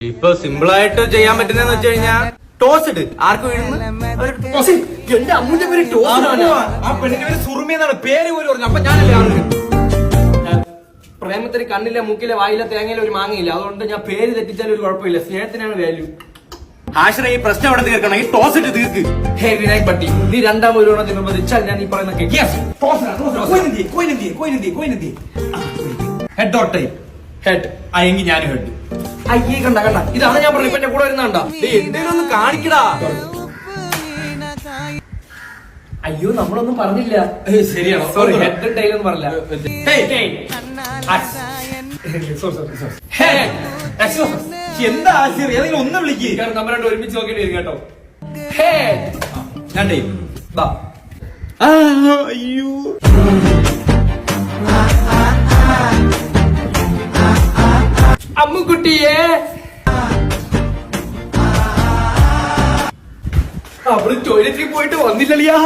ഇപ്പൊ സിമ്പിൾ ആയിട്ട് ചെയ്യാൻ പറ്റുന്നതെന്ന് വെച്ച് കഴിഞ്ഞാൽ ടോസ് ഇട്. ആർക്ക് വീഴുന്നു? എന്റെ അമ്മൂന്റെ പേര് ടോസ്. ആ പെണ്ണിന്റെ പേര് സുറുമി എന്നാണ് പേര് പോലും പറഞ്ഞു. അപ്പൊ ഞാനല്ലേ പ്രേമത്തിന് കണ്ണിലെ മൂക്കിലെ വായിലെ തേങ്ങയിലെ ഒരു മാങ്ങയില്ല. അതുകൊണ്ട് ഞാൻ പേര് തെറ്റിച്ചാലും ഒരു കുഴപ്പമില്ല. സ്നേഹത്തിനാണ് വാല്യൂ. ആശ്ര ഈ പ്രശ്നം അവിടെ തീർക്കണം. ഈ ടോസ് ഇട്ട് തീർക്ക്. ഹേ വിനായക് പട്ടി, നീ രണ്ടാം ഒരു നിർബന്ധിച്ചാൽ ഞാൻ ഈ പറയുന്ന ഹെഡ് ഓർ ടൈം? ഹെഡ്. എങ്കിൽ ഞാൻ ഹെഡ്. അയ്യേ കണ്ട കണ്ട, ഇതാണ് ഞാൻ പറഞ്ഞത്. ഇപ്പൊ എന്റെ കൂടെ വരുന്ന കണ്ട. എന്തേലും ഒന്ന് കാണിക്കടാ. അയ്യോ നമ്മളൊന്നും പറഞ്ഞില്ല. ശരിയാണോ? സോറി, ഹെഡ് ടൈൽ ഒന്നും പറഞ്ഞില്ല. എന്താ ആശ്ചര്യം? ഏതെങ്കിലും ഒന്ന് വിളിക്ക്. നമ്മൾ രണ്ട് ഒരുമിച്ച് നോക്കേണ്ടി വരും കേട്ടോ. ഞാൻ ടൈം. അയ്യോ അമ്മുക്കുട്ടിയെ അവള് ടോയ്ലറ്റിൽ പോയിട്ട് വന്നില്ലളിയാ.